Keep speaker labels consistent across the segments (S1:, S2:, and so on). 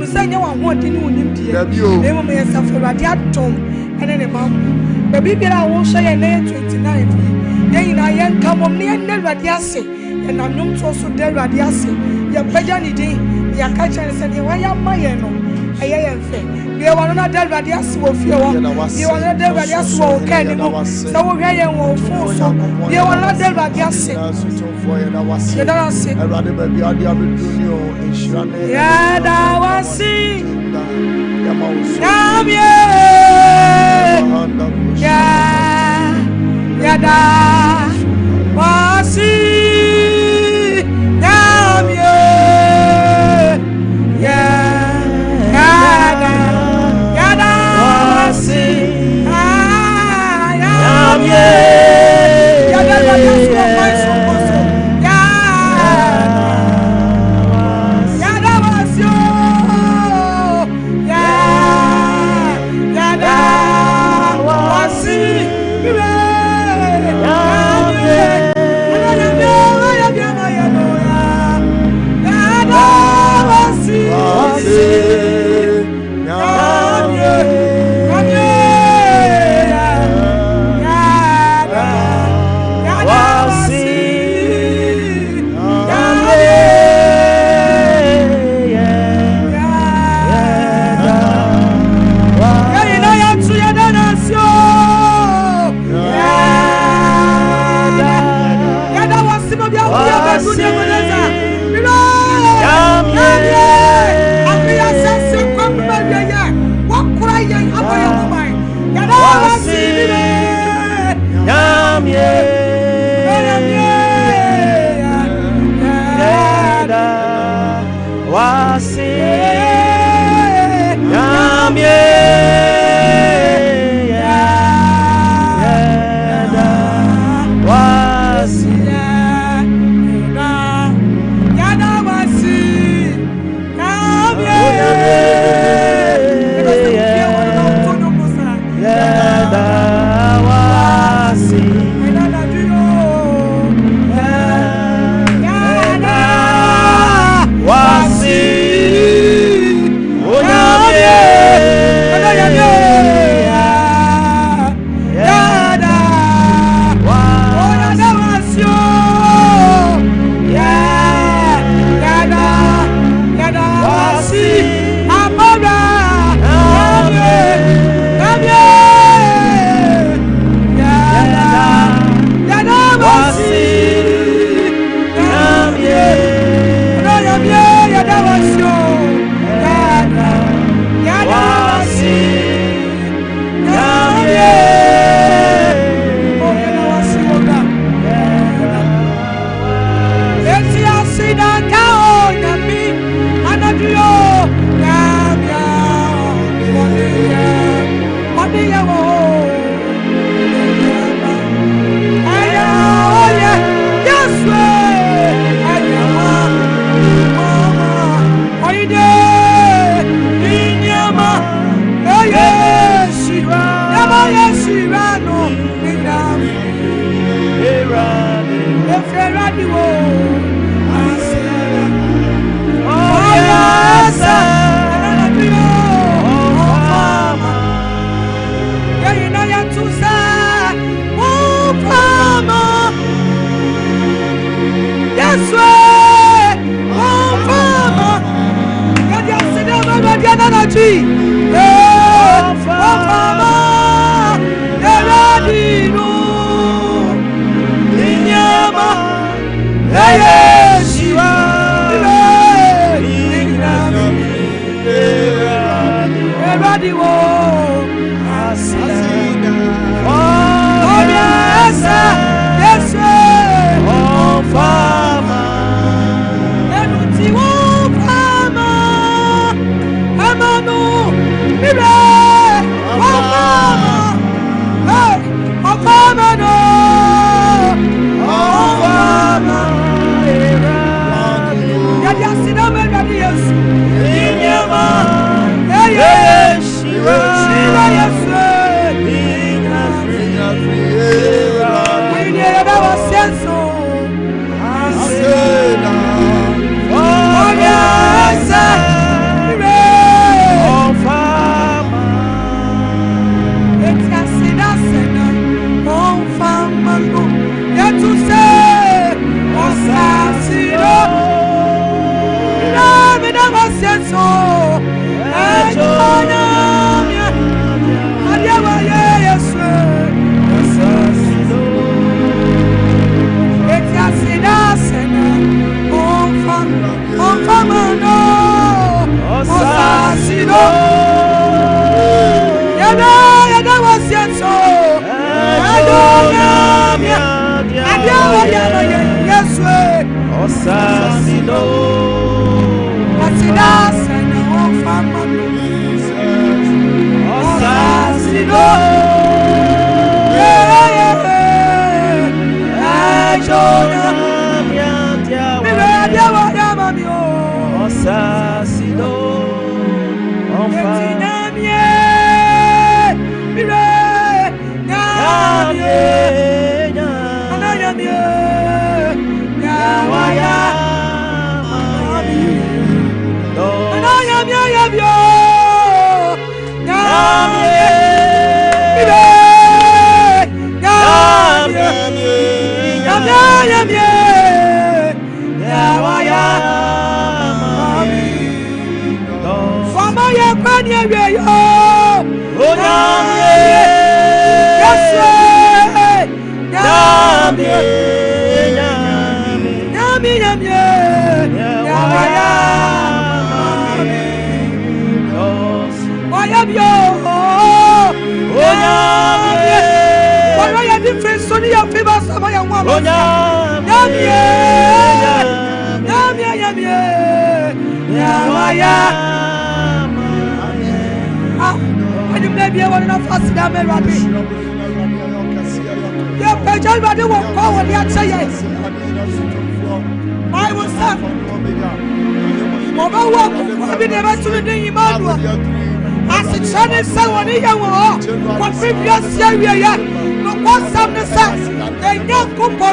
S1: me say you want to know him dear. Name of me for Radiatum and then a mom. Baby, I will say a name 29. Then I am come on near Radiasi, and I'm not also there Radiasi. Your Pajani day, your catcher said, why am I? I am fair. We are one of the Radias of your one. You are not the Radias of Canada. So we are force. We are one of the Radias. You don't see. I rather be on the other junior. Yeah, that was it. Yeah, that was it. Yeah.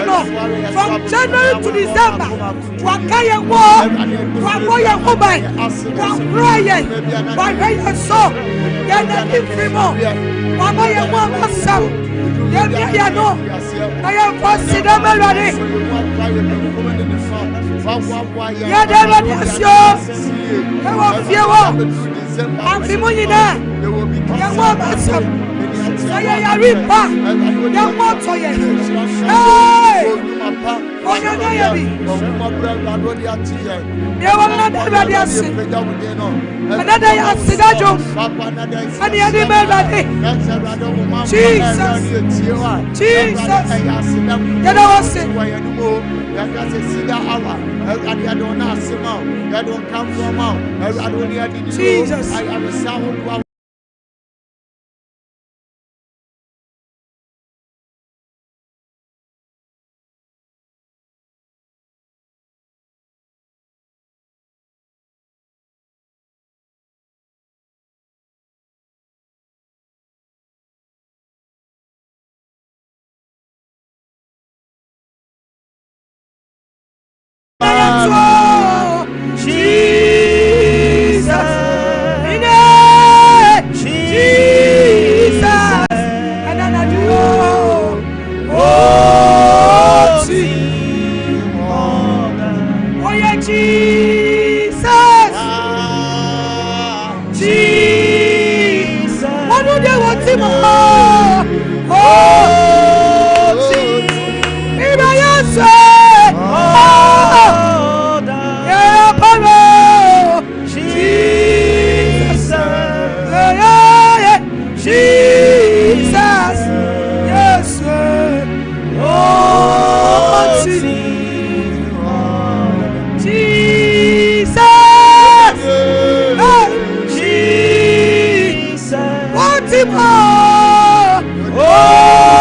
S1: From January to December, Wakaya war, Wakoya Mobile, Wakroya, Wakaya so, Yana Primo, Wamaya Wama, Yano, I am for Cedar Melody. I'm Fimonina, I ripa, young motor. Hey, oh, another Cedar, and the other Jesus, Jesus. Oh!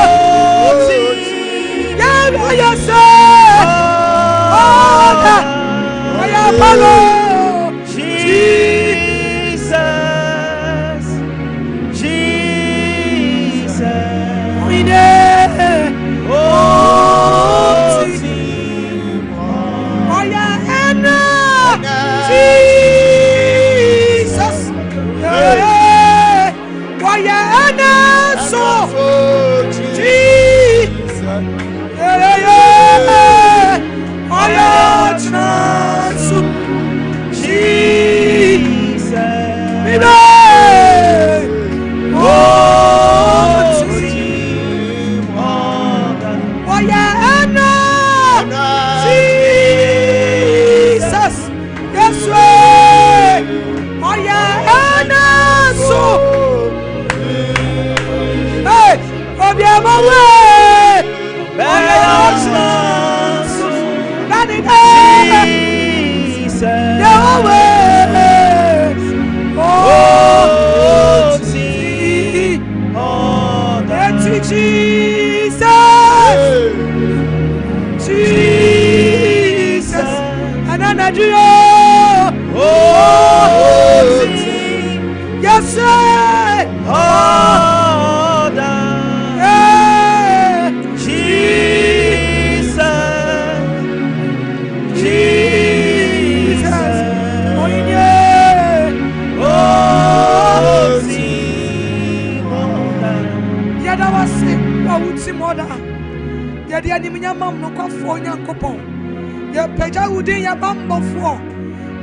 S1: yabambo fo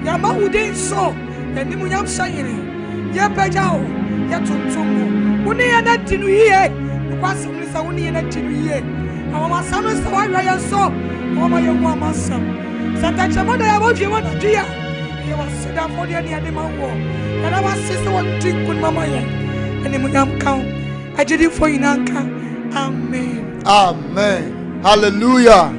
S1: yama udin so eni mu yam sayire ye pejao ye tuntum uni ye na tinu ye kwase mu sa uni ye na tinu ye awama sanu sa wa ya so awama ye mu amasa santa chama da ya boje wona dia ye wa Cedar for dia ni ade manwo na wa sisi won tikun mama ye eni mu yam kan ajidi fo yinanka amen
S2: amen hallelujah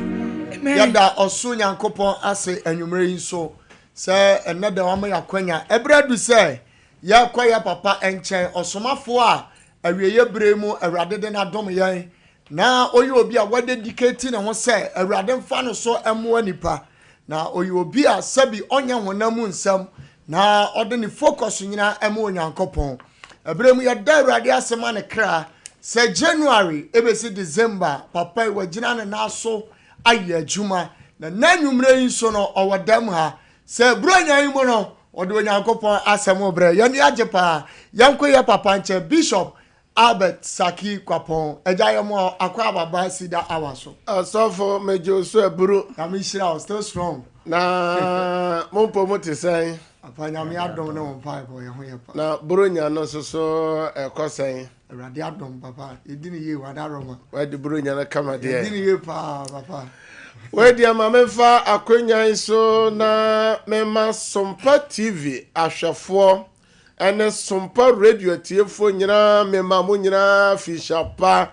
S1: amen
S2: yada oso nyankopon ase anwumre yi so se enada wa ma yakwanya ebradu se ya kwa ya papa enchen osomafo a awieye bremu awrade de na dom yan na oyi obi a wade dictate na ho se awrade mfa no so emo anipa na oyi obi a sabi onya honamu nsam na ode ni focus nyina emo onyankopon ebremu ya da awrade asema ne kra se January ebesi December papa wagina ne naso aye adwuma na nanwumre yi so no owodam ha se bronya yi mo no ode onyankopon asemo bre yani ajepa yanko ya papa nche Bishop Albert Saki Kwapon ejayemo akwa baba Cedar awaso
S3: asofo mejoso eburu
S2: na me shira still strong
S3: na mompo motisen
S2: apanya me adom na won pai boy ho ye pa
S3: na bronya no soso ekosen
S2: awrade adom papa edini ye wada roma
S3: wadi bronya na kama de
S2: edini ye pa papa
S3: wadi amamfa akonyan so na mema Sompa TV ahwefo ene Sompa radio tiefo nyina mema mo nyina fishapa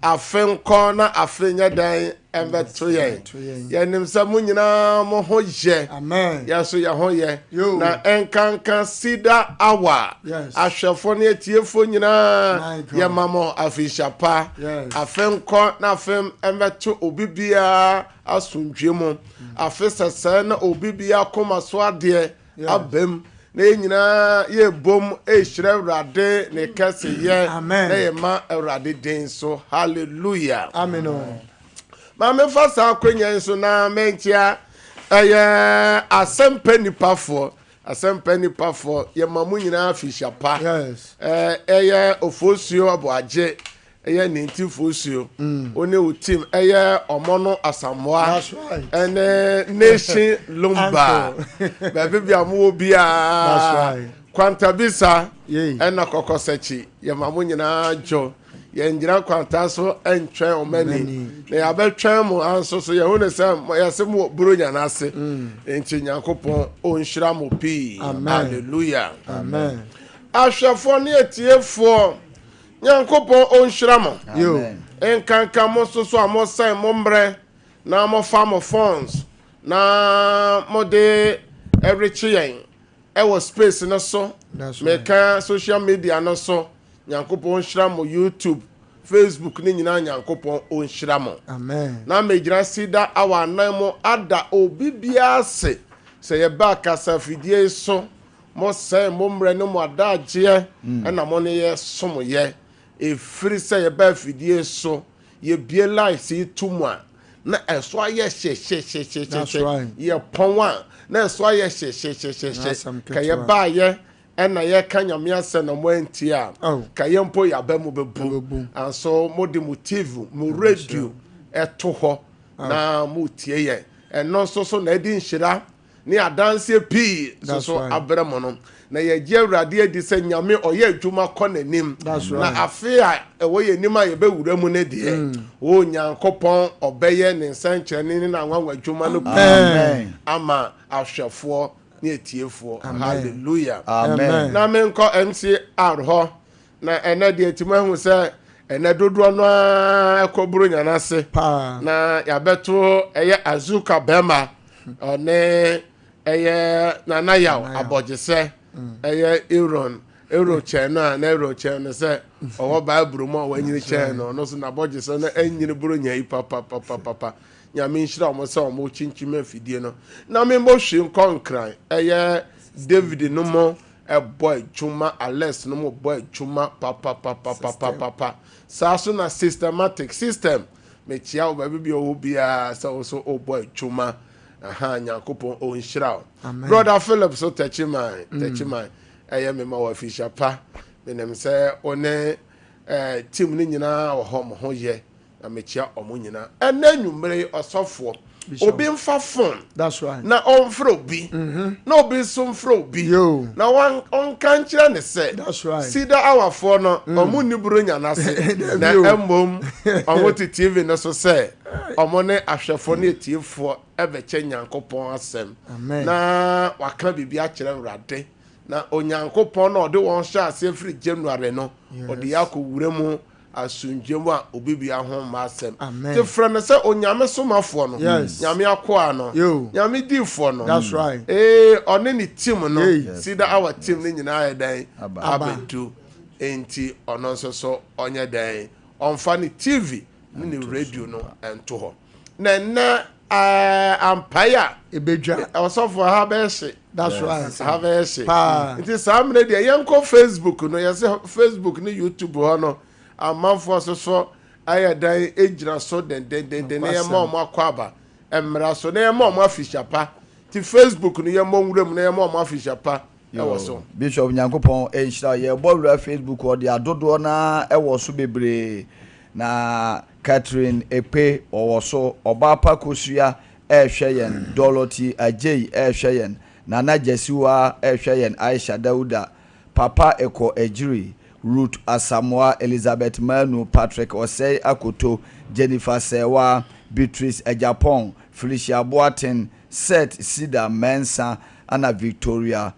S3: afenko na afenya dan embeto yen yenim sa mo nyina mo ho ye
S2: amen
S3: yaso ya ho ye na enkanka Cedar awa ahwefo ne tiefo nyina ye mamo afishapa afenko na afem embeto obibia asundwemo afesesa na obibia koma so ade abem na nyina ye bom ehire urade ne kase ye na ye ma urade den so hallelujah
S2: amen
S3: ma me fasa akwanya so na mentia asempa nipa fo ye mamu nyina fishapa ofosuo aboaje ninti fosuo one o team omono asamoa ene nation lumba baby bia mo bia kwantabisa ena kokosechi ye mamu nyina jo ye ngira kwanta so entwen omani na ya betwen mo anso so ye hune se ya se mo buronya na ase enti nyankopon onhira mo pi hallelujah
S2: amen
S3: ahwefo ne etiefo nyankopon onhira mo enkanka mo so amosan mo mbre na mo fa mo phones na mo de everything was space no so meka social media no so nyankopon onhira mo YouTube Facebook ni nyina nyankopon onhira mo
S2: amen
S3: na megira Cedar awa nan mo ada obibia se ye ba kasa fidie so mo se mo mre no mo adaje na mo ne ye som ye efiri se ye ba fidie so ye bie life se tumwa na eso aye she ye ponwa na eso aye she ka ye ba ye ena ye kanyame ase na mo antia ka ye mpo ya ba mu bebu anso mo de motive mo radio eto ho na mo tie ye eno so na edi nhira ni adanse pi so abramo no na ye gye urade edi se nyame oye adwuma kọ nanim na afia ewo ye nim a ye be wura mu ne de o nyankopon obeye ne nsankyerene ni na nwanwa adwuma no amen ama ahwefo ni etiefo hallelujah amen na menko MC arho na ene de etimahu se ene dodo no ekoburu nyanase na ya beto eye azuka bema one eye nana yaw abojese eye Euro chena na Euro chena se owo Bible mo wanyiri chena no so na abojese na anyiri buru nya papa nyame nhira omo se omo chinchime afidie no na me mo hwe nkonkran eye David no mo boy chuma Alex no mo boy chuma papa saso na systematic system me chia o baby o bia so o boy chuma nyankopon o nhira brother Philip so techimai eye me ma wa fishapa me nem se one team ni nyina wo ho mo ho ye na me chia omo nyina enanwumre osofo obi mfa phone
S2: that's right
S3: na onfro bi na obi so mfro bi na on kan kire ne se
S2: that's right
S3: Cedar awafo no omu ni buru nya na se na emmom omo ti TV no so se omo ne ahwefo ne tiefo ebe che Nyankopon asem na waka bibi a kire Awurade na Onyankopon na ode won hye ase free January no ode yakowure mu asunjemu a obibia ho ma asem te frene se onyame somafo no nyame akoa no nyame difo no
S2: that's right
S3: one ni team no Cedar our team ni nyina ayedan abedu enti ono so onye dan onfa ni TV ni radio no ento ho na ampaya
S2: ebedwa
S3: osofo ha be hye
S2: that's right
S3: ha be hye enti samre de yenko Facebook no yese Facebook ni YouTube ho no amanfo so ayadan ejira so den na yema omo akwaba emra so na yema omo afishapa ti Facebook no yema onwuram na yema omo afishapa ewo so
S4: Bishop Nyankopon enhira ye bowura Facebook o de adodo na ewo so bebre na Catherine Epe owo so obapa kosua ehweyen Dorothy Ajay ehweyen Nana Jesiwa ehweyen Aisha Dauda Papa Eko Ejiri Ruth Asamoah Elizabeth Manu Patrick Osei Akoto Jennifer Sewa Beatrice Ejapon Felicia Boaten Seth Cedar Mensa Anna Victoria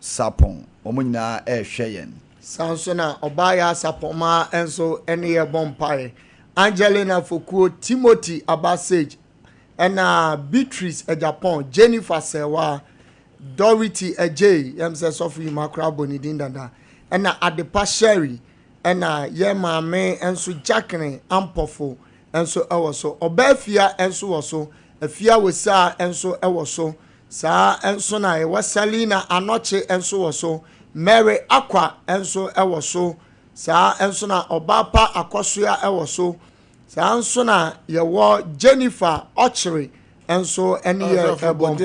S4: Sapon omunyina ehweyen
S2: Sansona Obaya Sapoma enso ene bompae Angelina Fokuo Timothy Abasage ena Beatrice Ejapon Jennifer Sewa Dorothy Ajay yemse sofu makra bonidin dada ena Adepa Sherry ena ye maame enso Jackne Ampofo enso ewoso Obafia enso woso afia wesa enso ewoso sa enso na Salina Anoche enso woso Mary Aqua enso ewoso sa enso na Obapa Akosoya ewoso sa enso na yewo Jennifer Ochiri enso eni ye ebompa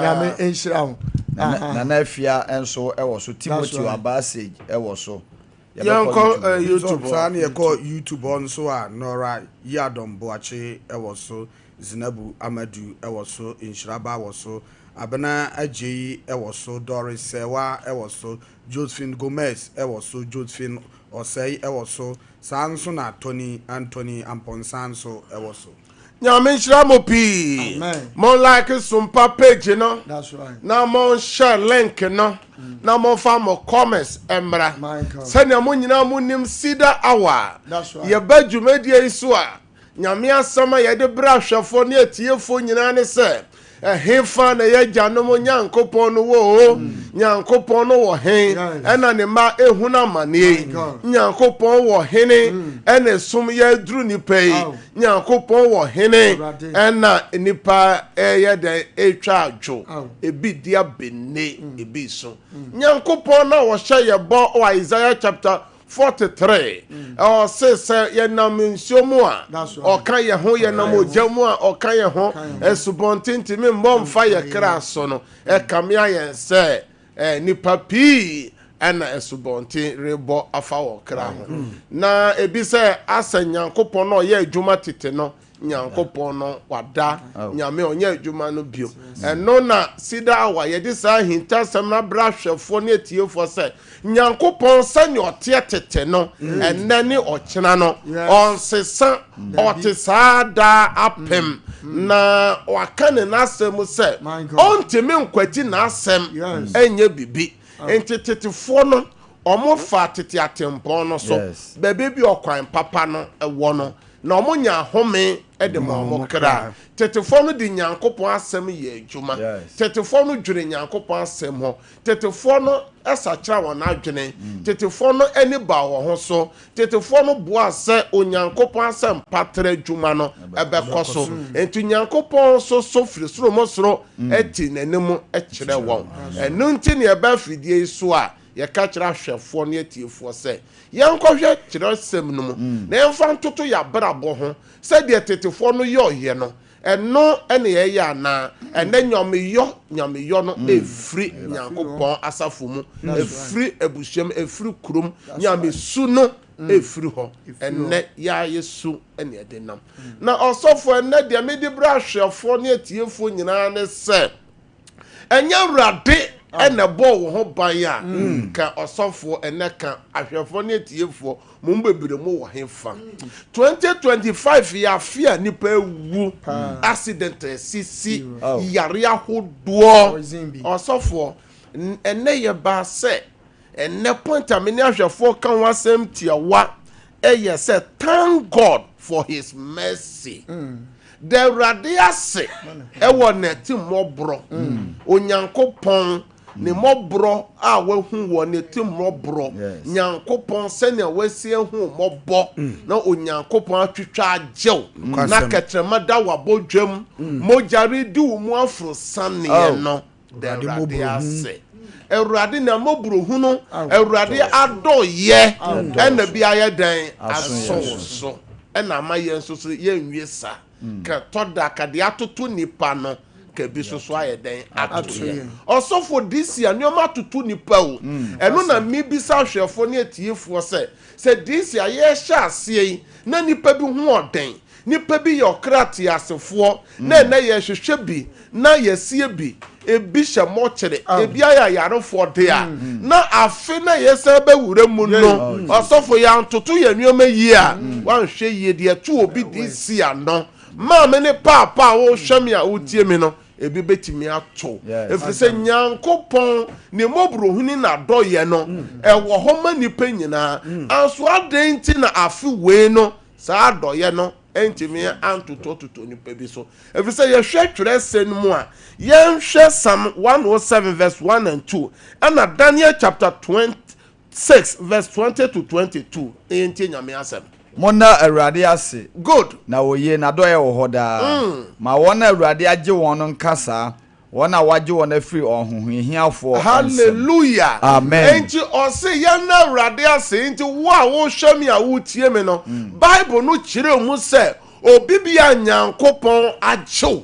S2: ya me enhira ho
S4: na afia enso ewoso Timothy Abasage ewoso
S3: yanko YouTube
S5: sa na yeko YouTube on so a Nora Yadom Boache ewoso Zinabu Amadu ewoso Inshiraba ewoso Abena Ajay ewoso Doris Sewa ewoso Josephine Gomez ewoso Josephine Osei ewoso Sanso na Tony Anthony Amponsanso ewoso
S3: nyame nhyira mo pi mo like Sompa page no
S2: that's right
S3: na mo share link no na mo fa mo comments emra sene mo nyina mo nim Cedar hour
S2: that's right
S3: ye ba dwumadie iso a nyame asama ye de bra hwefo ne atiefo nyina ne se hefa na ye gyanom Nyankopon no wo Nyankopon no wo hen ena ne ma ehuna mane Nyankopon wo hene ena sum ye duru nipai Nyankopon wo hene ena nipa ye de etwa adwo ebi dia benne ebi so Nyankopon na wo hye ye bo Isaiah chapter 43 says ye nam nsiomu a oka ye ho ye nam ojamu a oka ye ho esubontinti me mbom fa ye kra so no kamia ye se nipa pi ana esubontin rebo afa wo kra ho na ebi se asanyankopon no ye adwuma tete no Nyankopon no wada nyame onye adwuma no bio eno na Cedar wa ye di sa hinta sam na bra hwefo ne atiefo se Nyankopon sanye ote tete no enne ne okena no onsesa otesada apem na wakane na asem se ontimi nkwati na asem enye bibi entetetefo no omo fa tete atempon no so bebe bi okwan papa no ewo no na omunya home edema omokra tetefo no di Nyankopon asem ye adwuma tetefo no dwere Nyankopon asem ho tetefo no esakira won adwene tetefo no eni ba wo ho so tetefo no boa se Onyankopon asem patre adwuma no ebekoso enti Nyankopon so firi soro mo soro eti nanim ekire won enu nti ne eba fidie so a ye ka kira hwefo ne atiefo se yankɔhwɛ kyerɛ sem no mu na yɛmfa ntoto ya brabo ho sɛ de tetefo no yɛ ɔyɛ no ɛno ɛne yɛyɛ ana ɛnɛ nyameyɔ no efiri Nyankopɔn asafo mu efiri ebuhyam efiri kurom nyamesu no efiri ho enne ya yesu ene edenam na osofo enne de me di bra hwefo ne atiefo nyina ne se enye wrade ene bo wo ho ban a ka osofo enne ka ahwefo ne atiefo mo mbebire mo wo hefa 2025 ya fia nipa ewu accident sisi yare ahodo osofo enne ye ba se enne point amini ahwefo kan wasem tiawa eye say thank God for his mercy the radiase ewo neti mobro onyankopon ne mobro a wahu wo neti mobro nyankopon se ne wasie hu mobo na onyankopon atwitwa ajew na ketrema da wabodwam mojare di wo mu afro sanne no the radiase Erade na mobro hunu erade adoye ena bia ye dan aso ena amaye nso so ye nwiesa ka toda ka de atoto nipa no ka bi so so aye dan atoye osofo disia ne o atoto nipa o eno na mi bisa hwefo ne atiefo se disia ye hya ase na nipa bi hu oden nipa bi ye okrati asefo na ye hwehwe bi na ye sie bi ebi hye mo kire ebi aya yarefo de a na afe na yesa be wure mu no osofo ya ntoto ya nneoma yi a wan hwe yi de etu obi disi ano ma me ne papa wo hwemi a wotie me no ebi betimi ato efise nyankopon ne mobro huni na doye no ewo ho ma nipa nyina anso adenti na afe we no sa doye no entimi antoto nipa bi so efise ye hwe twere sen mu a ye hwe Psalm 107 verse 1 and 2 and Daniel chapter 26 verse 20 to 22 enti nyame asem
S4: mona awurade ase
S3: good
S4: na oye na doye wo hoda ma wona awurade age won nkasa wona waje won afiri ohunhiafo
S3: hallelujah
S4: amen
S3: enti ose ya na awurade ase enti wo a wo hwemi a wo tie me no bible no kire mu se obi bia nyankopon ajew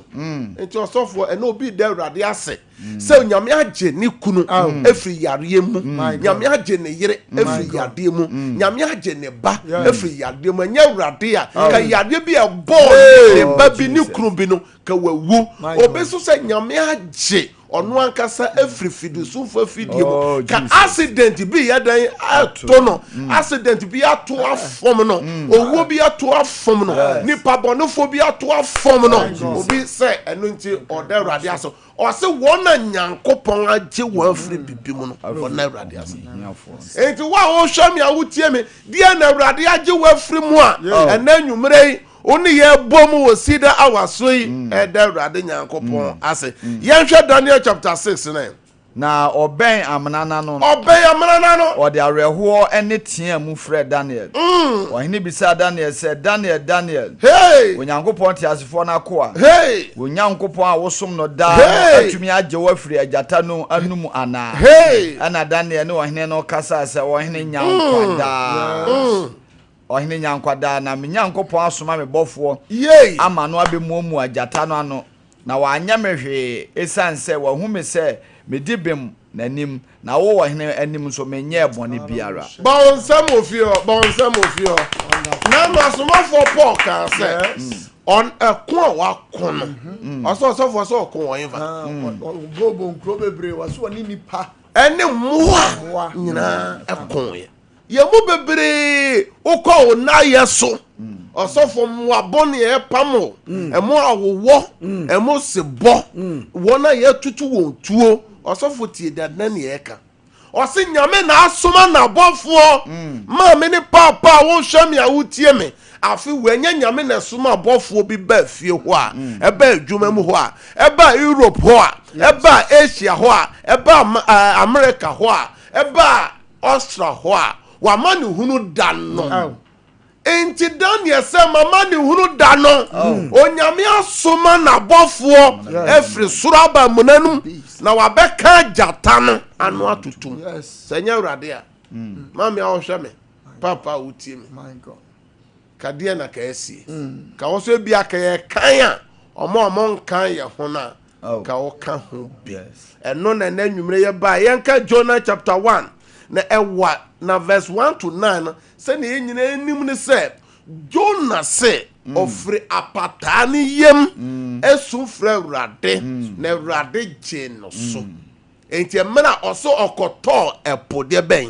S3: enti osofo ena obi de awurade ase se nyame age ni kunu efiri yare mu nyame age ne yire efiri yade mu nyame age ne ba efiri yade mu nya awurade a ka yade bi e ball ne ba bi ni kunu bi no ka wawu obi so se nyame age onu ankasa efiri fidusu fo fidie mu ka accident bi ya dan ato no accident bi ato afom no owo bi ato afom no nipa bonofo bi ato afom no obi se enu nti oda awurade aso o se wona nyankopon age wo afiri bibi mu no wona awurade aso enti wa wo hwam ya wotie me dia na awurade age wo afiri mu a ena nwumrei oni ye bom wo Cedar awaso yi eda awurade nyankopon ase yenhwe Daniel chapter 6
S4: na oben amnana no
S3: ode
S4: areho ene tia mu frɛ Daniel ohene bisa Daniel sɛ Daniel
S3: hey
S4: onyankopon ti asefo na koa
S3: hey
S4: onyankopon a wosom no da atumi agye wafiri agata no anum ana
S3: hey
S4: ana Daniel ne ohene no kasa sɛ ohene nyankwada ohene nyankwada na me nyankopon asoma me bɔfo ama no abemuomu agata no ano na wanya mehwe esanse wa hume se medibem nanim na wo ohene anim so menye bone biara
S3: bonsam ofio na no asomafo Paul kan se on ekon wa kono osofo so okon wo inva
S2: gobo nkro bebre waso oni nipa
S3: ene moa nyina ekon ye mu bebre ukọ na yeso osofo mu abone e pamo emo awowo emo sebo wona ye tutu won tuo osofo tie dadna ne eka osi nyame na asoma na bofo ma me ne papa wo hwame a wotie me afi wenye nyame na asoma bofo bi ba fie ho a e ba adwuma mu ho a e ba Europe ho a e ba Asia ho a e ba America ho a e ba Australia ho a wa mani hunu dano enti Daniel se mama ni hunu dano onyame asoma na bofo efri suraba munanum na wabeka jata no anu atutum senya urade a mami a ohwe me papa utie me
S2: my god
S3: kadia na ka esi ka wo so bia ka ye kan a omo nkan ye ho na ka wo ka ho bi eno na nanwumre ye ba ye nka Jonah chapter 1 na ewa na verse 1 to 9 say na enyina enim ne say Jonah say ofre apata ne yem esu fra Awurade na Awurade gye no so enti emena oso okoto epode ben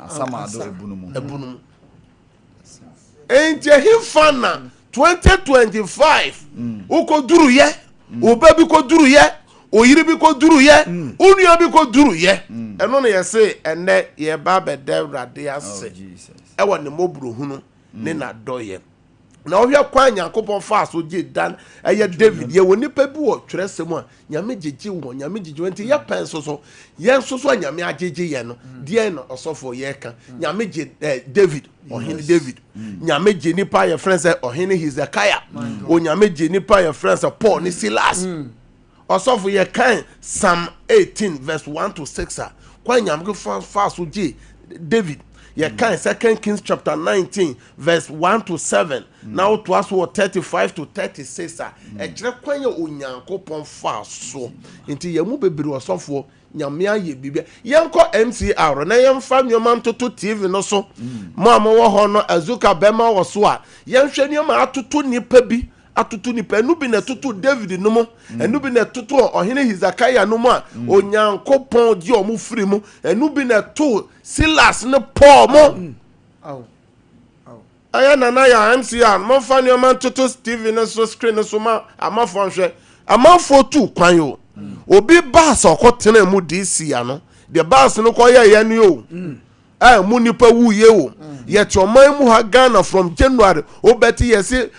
S4: asamado ebunu
S3: enti hifana 2025 uko duru ye obabi ko duru ye oyiri bi ko duru ye unua bi ko duru ye eno na yese ene ye ba bede Awurade ase ewo ne moburu hunu ne na doye na ohia kwa Nyankopon fa so gye dan eye David ye woni pa bi wo twerɛsɛm a nyame gyegye wo nyame gyegye nti ye pen so ye so nyame agyegye ye no die no osofo ye ka nyame gye David ohene David nyame gye nipa ye friends ohene Hezekiah o nyame gye nipa ye friends Paul ni Silas osofo ye kan Psalm 18 verse 1 to 6 kwa nyame fa so gye David ye kan 2 Kings chapter 19 verse 1 to 7 now to us 35 to 36 e kire kwanye Onyankopon fa so nti ye mu bebiri osofo nyame aye bibia yenko MCR na yemfa nyoma ntoto TV no so mo amwo ho no azuka bema wo so a yenhwe nyoma atoto nipa bi atutu nipa enu bi na tutu David no mo enu bi na tutu ohene Hezekiah no mo a Onyankopon di omu firi mu enu bi na tu Silas ne Paul mo aya na ya MCR mo fa ni o man tutu TV no so screen no so ma amafo nhwe amafo tu kwan yo obi bass okotena mu DC ya no the bass no ko ye ni o mu nipa wuye o yet your man mu ha Ghana from January obeti yesi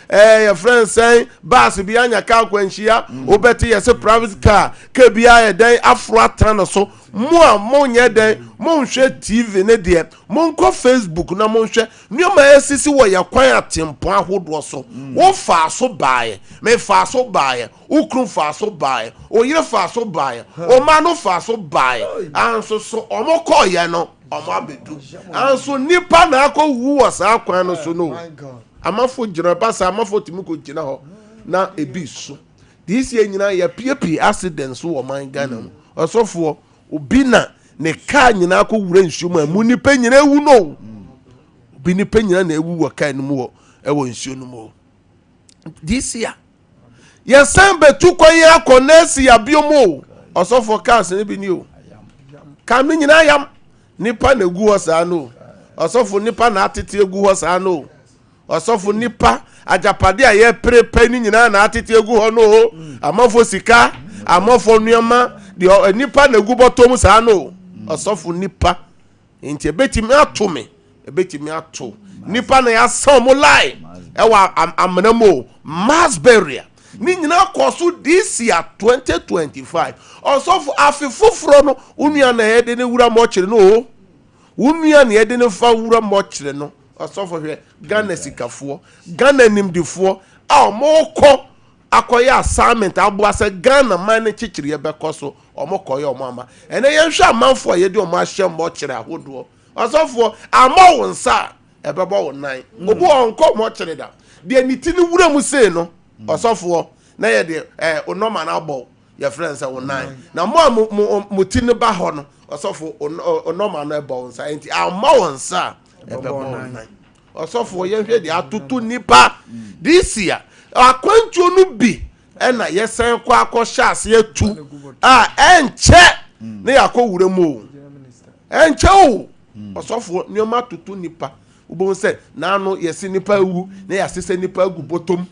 S3: your friend say bass bi anya ka kwanhia obeti yesi private car ka bia ye den afrata no so mo nye den mo nhwe TV ne de mo nko Facebook na mo nhwe nioma esisi wo ye kwan atempo ahodo so wo fa so baaye me fa so baaye ukru fa so baaye oyire fa so baaye o ma no fa so baaye anso so omoko ye no omo abedu anso nipa na akọwu wasa akwan no so no amafo gira basa amafo timi ko gina ho na ebi so this year nyina ya pie accidents wo man Ghana mu osofo obi na ne ka nyina akọwura nsuo mu nipa nyina ewu no obi nipa nyina na ewu wo kan mu wo ewo nsuo no mu this year ya sambe tu kwan ya konesi ya biomo osofo cars ne bi ni o kam nyina yam nipa na egu hosa no osofo nipa na atete egu hosa no osofo nipa ajapade a ye prepe ni nyina na atete egu ho no amafo sika amafo nuama de nipa na egu botom sa no osofo nipa enti ebetimi ato me ebetimi ato nipa na ya sam lai ewa amnamo mass burial ni nyina koso this year 2025 osofo afifufuro no unua na yede ne wura mo kire no unua na yede ne fa wura mo kire no osofo hwe Ghana sikafo Ghana nimdifo a moko akoya assignment aboase Ghana man ne kikire ye bekoso omokoye omama ene yenhwe amanfo yede omo ahye mo kire ahodo osofo amawo nsa ebebo wo nan obo onko mo kire da de nitini wura mu sei no osofo na ye de onoma na abo your friends are nine na mo tini ba ho no osofo onoma na ebo nsa enti ama wonsa ebebo nine osofo ye hwe de atutu nipa this year akwantu no bi na yesen kwa akosha ase etu enche na yakowure mu enche o osofo nioma tutu nipa ubo se na anu yesi nipa ewu na yasese nipa agu botom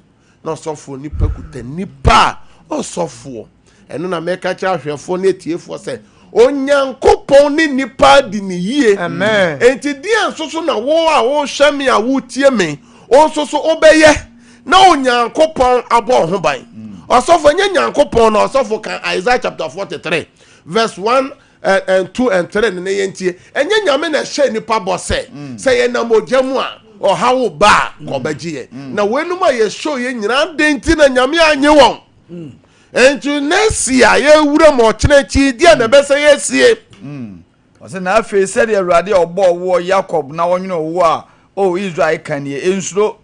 S3: na osofo nipa kuta nipa osofo eno na meka cha hwefo na etiefo se Onyankopon ni nipa di ni yie amen enti di ansoso na wo a wo hwame a wo tie me onsoso obeye na Onyankopon abo ho ban osofo nya Nyankopon na osofo kan Isaiah chapter 43 verse 1 and 2 and 3 ne yentie enye nyame na hye nipa bose se ye na mojamu a o hawo ba ko bagie na wenum a ye show ye nyina denti na nyame anye won entu nesia ye wura mo kyerechi dia na bese ye sie
S4: ose na afi said Awurade obo wo Jacob na wonwene wo a o Israel kan ye ensuro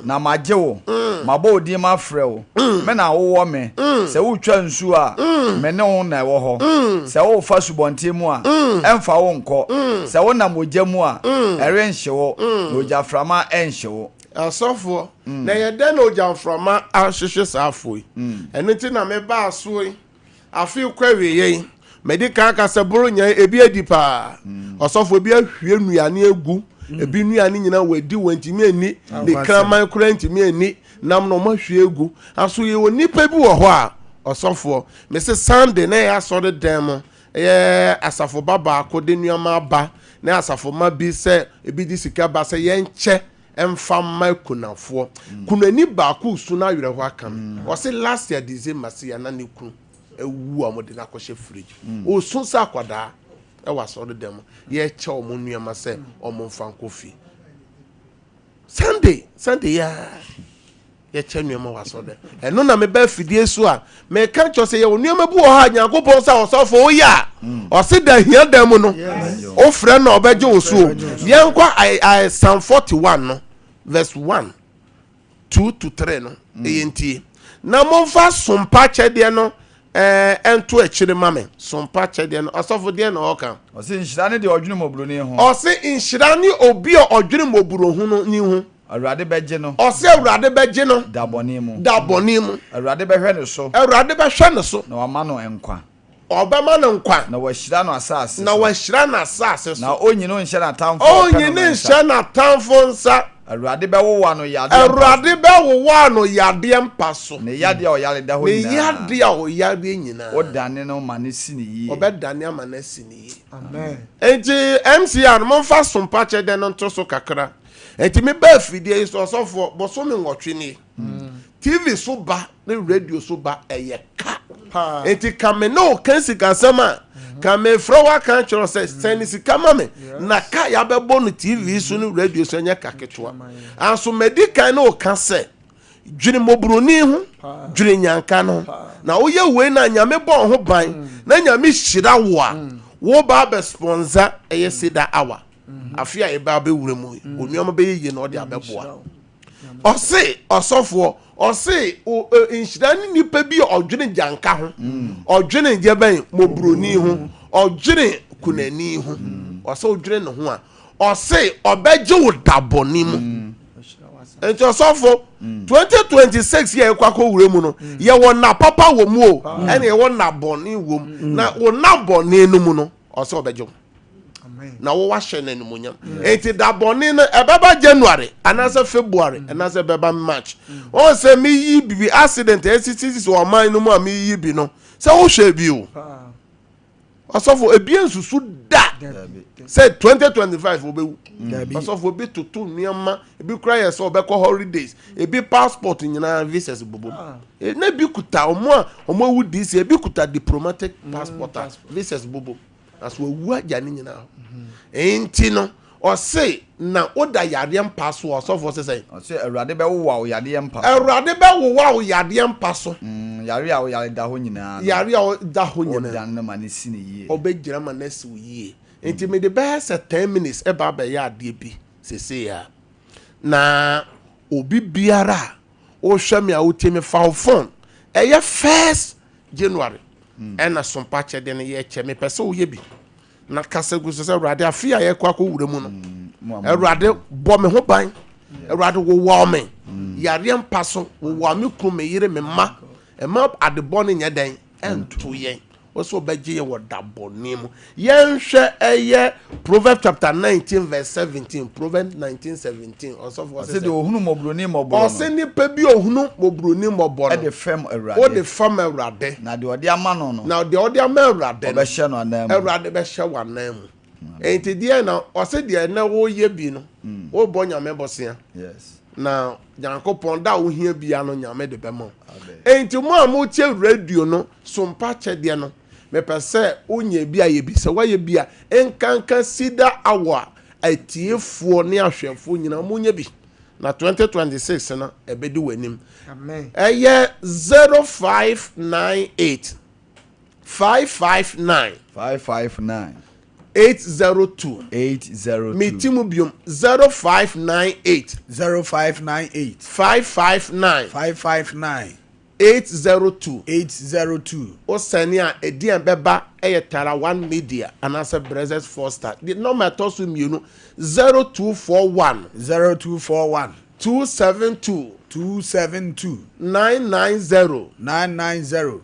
S4: na maje wo mabo di ma frɛ wo me na wo me sɛ wo twa nsu a me ne wo na wo ho sɛ wo fa subonte mu a ɛmfa wo nkɔ sɛ wo na mogya mu a ɛre nhye wo na ogyaframa ɛnhye wo
S3: asɔfo na yɛdɛ na ogyaframa ahyehyɛ saafo yi ɛno ti na me ba aso yi afi kwawe yi medical kasa boro nya ebi edi pa osofo bi ahwie nuane egu ebi nuane nyina wadi wantimi ani de kraman kura ntimi ani nam no mahwie egu aso ye onipa bi wo ho a osofo me se Sunday na ya so de dem asafo baba akode nuama ba na asafo ma bi se ebi di sika ba se ye nche emfa ma kunafo kunani ba ku su na yere ho akam o se last year December se ya na ne kunu ewu amode na kɔhye fridge o sun sa kwada e wa so de dem ye che o mo nuama se o mo mfa kofi Sunday ya ye che nuama wa so de eno na me ba fidie so a me ka cho se ye o nuama bu o ha Nyankopɔn sa o so fo o ya o se da hia dem no o frɛ na obeje o so ye nkwa I Psalm 41 no verse 1 2 to 3 no entie na mo mfa sompa kyɛde no ento akire mame sompa kyɛde no asofo de na oka
S4: o se nhyira ne de odwene moburo ne ho
S3: o se nhyira ne obi a odwene moburo hu no ni hu
S4: awurade bɛgye no
S3: o se awurade bɛgye no
S4: dabɔne mu
S3: awurade
S4: bɛhwɛ ne so na wama no nkwa
S3: obama no nkwa
S4: na wahyira no asase
S3: so
S4: na onyine nhyɛ na tamfo
S3: nsa
S4: awurade bɛwowa
S3: no yade mpa so
S4: ne yade a oyale da ho
S3: nyina
S4: o dane no ma ne si ne yie
S3: obɛdane ama na si ne yie amen enti MCR no mfa sompa kyɛde no nto so kakra enti me ba fidie so osofo boso me nwɔtwe ni TV so ba ne radio so ba ɛyɛ ka enti kame no kansi kasama kame frowa kan choro se send sika mame na ka ya bebo no TV so no radio so nya kaketwa anso medical no ka se dwene mobroni hu dwene nyanka no na wo ye we na nyame bon ho ban na nyame hyira wo a wo ba be sponsor eye Cedar hour afia e ba be wure mu onuama be ye na ode abeboa ose osofo ose inhyira ni nipa bi odwene janka ho odwene je ban mobroni ho odwene kunani ho ose odwene no ho a ose obeje wo daboni mu enti osofo 2026 ye kwakọ wure mu no ye wona papa wo mu o ene ye wona boni wo mu na wona boni no mu no ose obeje na wo wa hye na numunyam enti daboni no ebeba January anase February anase beba March o se mi yi bi accident esisi o man no mu a mi yi bi no se wo hye bi o asofo ebien susu da say 2025 obewu asofo bi tutu niama ebi kra yes obekọ holidays ebi passport nyina visas bobo na bi kuta omo wu dis ebi kuta diplomatic passport visas bobo aso wu aja ni nyina enti no o say na oda yare mpa so asofo say
S4: o say awurade be wo wa yare mpa
S3: yare mpa so
S4: yare a yare da ho nyina o dan na ma ne si ne yie
S3: obegira ma na si wo yie enti me de be say 10 minutes e ba ba ya ade bi sese ya na obi biara o hwa me a o temi fa phone e ye 1st January e na sompa kyede ne ye kye me pese o ye bi na kasa gu so say awurade afia ye kwa ko wure mu no awurade bo me ho ban awurade wo wo me yare mpa so wo wa me kru me yire me ma e ma adebone nya dan ento ye also beje ye wo dabone mu ye nhwe eye Proverbs chapter 19 verse 17 Proverbs 19:17 also for
S4: say the ohunu mobroni moboro
S3: o se ni pe bi ohunu mobroni moboro
S4: e de fam awurade
S3: o de fam awurade
S4: na de ode ama no
S3: na de ode ama awurade
S4: be hye no anam
S3: awurade be hye wanam mu enti die na o se de na wo ye bi no o bo nyame bosia
S4: yes
S3: na Nyankopɔn da wo hia bia no nyame de bemo enti mo a mo tie radio no sompa kyɛde no me pese onye bia ye bi se wa ye bia enkanka Cedar hour atiefuo ne ahwefo nyina mo nya bi na 2026 na ebedi wanim amen eye 0598 559 802
S4: 802
S3: Mitimubium 0598
S5: 0598
S3: 559
S5: 559
S3: 802 Osania Edian Beba Eyetara 1 Media and as a Brothers Foster. The number tosu miunu 0241
S5: 0241
S3: 272
S5: 272
S3: 990
S5: 990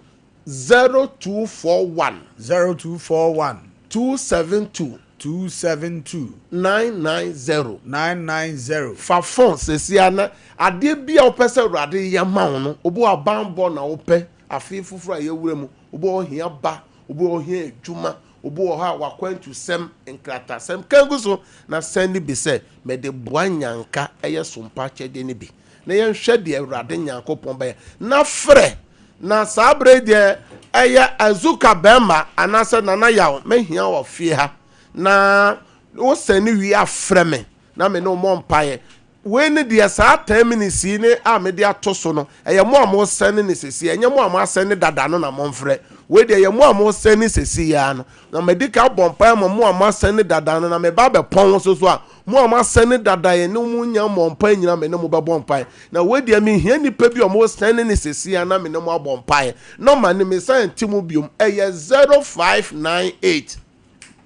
S3: 0241
S5: 0241
S3: 272
S5: 272
S3: 990
S5: 990
S3: fa phone sesiana ade bia opese urade yama no obo abanbo na ope afi fufura yewure mu obo ohia ba obo ohia adwuma obo ha wakwantu sem enkrata sem kanguso na send bi se me de boanyanka eye sompa chede ne bi na yen hwe de urade nyankopon ba na frɛ na sabre de eye azuka bema anase nana yawo mehia wo fie ha na wo sani wi afrɛ me na me no mo mpaye we ne de sa 10 minutes ni a me de atoso no eye mo amo sani ne sesi enye mo amo asani dada no na mo mfrɛ we de eye mo amo sani sesi ya no na me de ka bompaye mo amo asani dada no na me ba be pon so a mo amo asani dada ye no mu nya mo mpaye nyina me no mo be bompaye na we de me hia nipa bi amo sani ne sesi ya na me no mo bompaye no ma ne me san timu biom eye 0598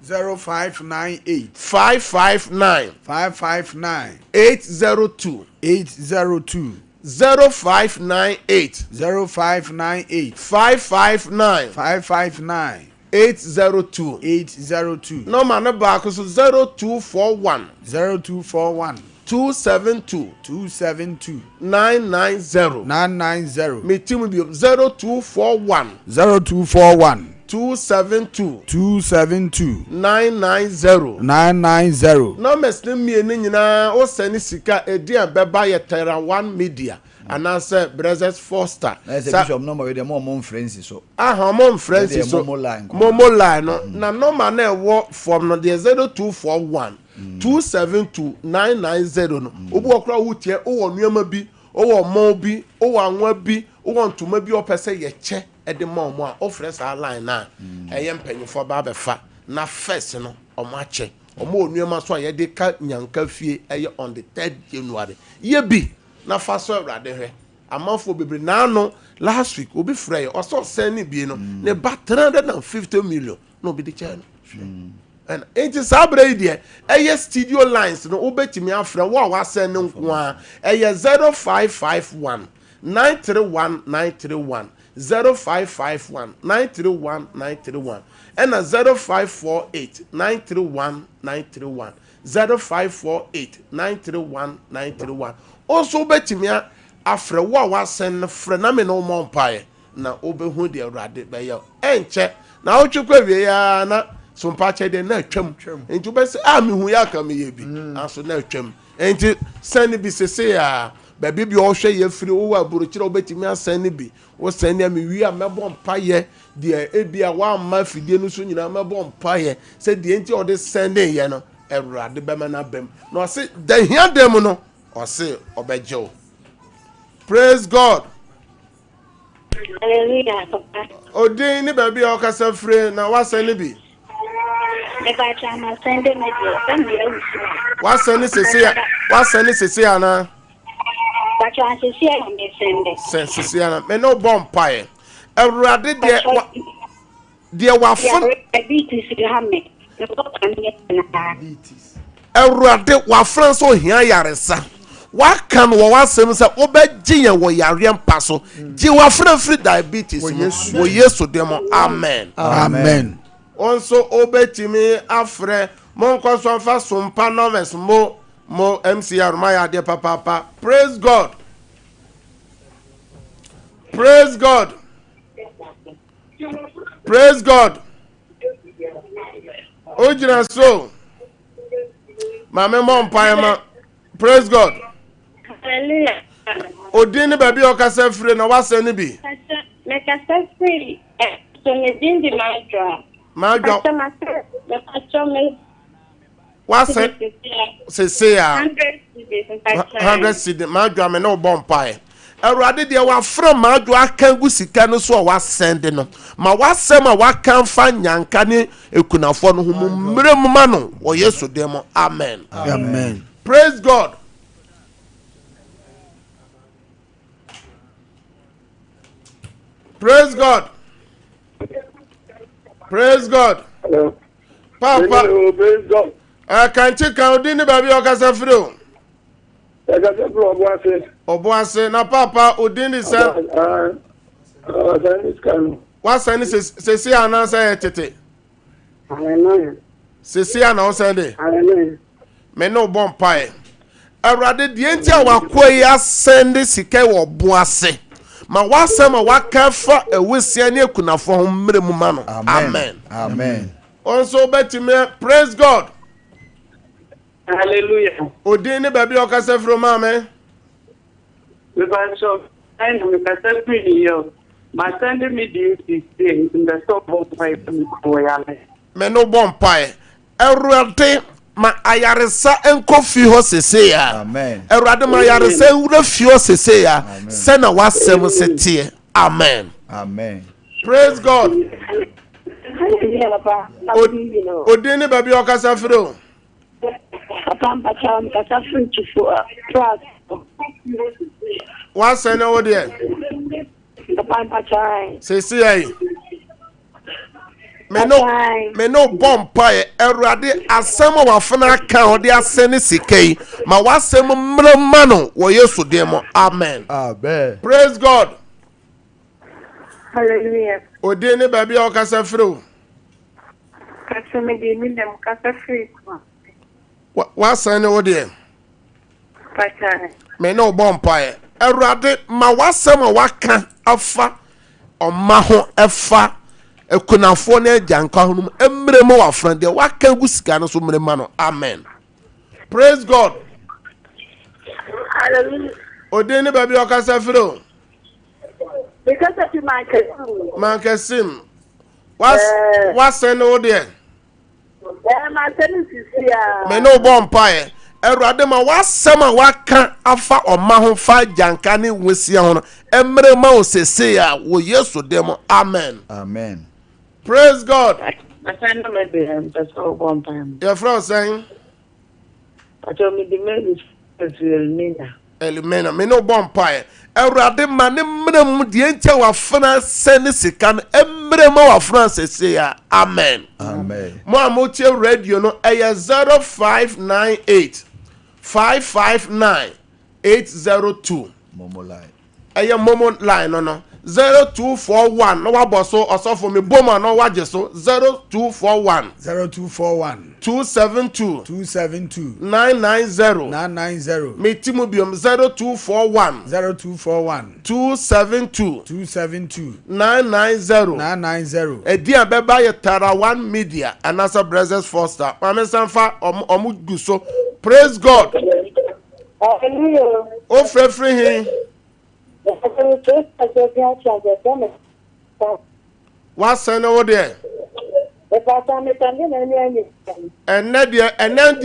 S5: 0598
S3: 559
S5: 559
S3: 802
S5: 802
S3: 0598
S5: 0598
S3: 559
S5: 559
S3: 802
S5: 802
S3: number no back so 0241
S5: 0241
S3: 272
S5: 272
S3: 990
S5: 990
S3: me team bi 0241
S5: 0241
S3: 272
S5: 272
S3: 990
S5: 990
S3: numbers ne mie ne nyina o send sika edian beba ye Terra 1 Media and answer Brothers Foster
S4: bishop number with the more friends so
S3: mom friends so momo line no na number na wo from no the 0241 272 990 no obu okra wutie o wo nuama bi o wo mo bi o wo anwa bi o wo ntoma bi o pese ye che ede ma omo a ofre sa line na eye mpanyifo ba befa na first no omo ache omo onuama so ye de ka nyanka fie eye on the 3rd January ye bi na fa so awrade hwe amafo bebre na no last week obi frey o so send bi no ne ba 350 million no bi de che no and it is sabre idea eye studio lines no obetimi afra wo wa send nko a eye 0551 931 931 0551 931 931 and a 0548 931 931 0548 931 931 also betimi afra wo wa send frɛ na me no mo mpae na obehu de awrade be ye enche na otwekwa wie ya na Sompa chede na atwam enti be se mehu ya ka me ye bi aso na atwam enti send bi sese ya ba bi o hwe ye firi wo wa buruchira obetimi asend bi wo send ya me wi a mebo mpaye de ebia wa ma fidie no so nyina mebo mpaye se de enti o de send ye no ewrade be ma na bem na o se the hia dem no o se obeje. Praise God.
S6: Hallelujah, Papa.
S3: Odin ni ba bi o kasa fire na wa send bi wasani sese ana sese ana me no bomb pie awrade de wafon awrade wafran so hia yaresa wakan wo wasem se obegye ye wo yare mpa so gye wafran free diabetes wo Yesu demo amen
S5: amen.
S3: Also obetimi afre mon kwaso fa sompa noves mo MCR my de papa. Praise God. Praise God. Praise God. Ojina so mame mon paema. Praise God.
S6: Hallelujah.
S3: Odini baby okasa free na wase ni bi.
S6: Me kasa free so me din di Madra.
S3: What's it? Say 100 cedi. Madra me no bomb pie. Awurade de wa from adwo aka gu sika no so wa send no ma wa sem a wa kan fa nyanka ne ekunafo no ho mmerem ma no wo Yesu dem amen
S5: Amen.
S3: praise God. Praise God. Praise God.
S7: Hello.
S3: Papa.
S7: Praise God.
S3: Can't you count in the baby or Casafro? Obuase na papa Udini sir. What's any Cecia na say tete?
S7: Hallelujah.
S3: Cecia na say
S7: Hallelujah.
S3: Me no bon pie. Awurade de entia wakoi asende sika wo boase. Ma wasema wakafa ewesia ne kunafo ho mmeremu ma no. Amen.
S4: Amen.
S3: Also betime praise God.
S7: Hallelujah.
S3: Odini baby o kase from mama.
S7: We can show and we can say pretty yo. My sending me duty in the stop of my family.
S3: Me no bon pie. Awurade ma ayaresa enkofi ho sese ya.
S4: Amen.
S3: Awurade ma ayaresa wura fi ho sese ya. Se na wasem setie. Amen.
S4: Amen.
S3: Praise God.
S6: Hallelujah, Papa.
S3: Odini baby o kase fro.
S6: Papa, I'm suffering to trust.
S3: What's an over there?
S6: Papa,
S3: Sesi ai. Me no bomb pie Awurade asem wa fana kan ode asene sikei ma wasem mrema no wo Yesu dem amen.
S4: Amen.
S3: Praise God.
S6: Hallelujah.
S3: Odini baby o kase fro.
S6: Kasa me de mi dem kasa free.
S3: What's an over there?
S6: Papa.
S3: Me no bomb pie Awurade ma wasem waka afa oma ho efa ekunafo na agyanka honum emremo wa friend de waka gu sika no so mrema no amen. Praise God.
S6: Hallelujah.
S3: Odeni baby o kasa fro.
S6: Because of my
S3: Mankesim. What's an over there?
S6: my tennis is here.
S3: Me no bomb pie Awurade ma wasem waka afa oma ho fa agyanka ne wesia ho emrema o sese ya wo Yesu dem amen.
S4: Amen.
S3: Praise God.
S7: I send them at the end, that's all one time.
S3: Your friend saying
S7: I told me the man is Elmina.
S3: Elimena me no bomb pie Awurade ma ne mrem de entia wa fana sene sika no emrema wa fana sese ya amen.
S4: Amen.
S3: Mo amotie radio no 0598 559 802
S4: Momo line.
S3: Momo line no 0241 no waboso osofo me boma no waje so 0241 272 990 me timu biom 0241 272 990 edia beba ye Tarawan Media anasa Brothers Foster mamesanfa omugu so praise God.
S6: Hallelujah.
S3: O frefre hin what's an over there? Ene de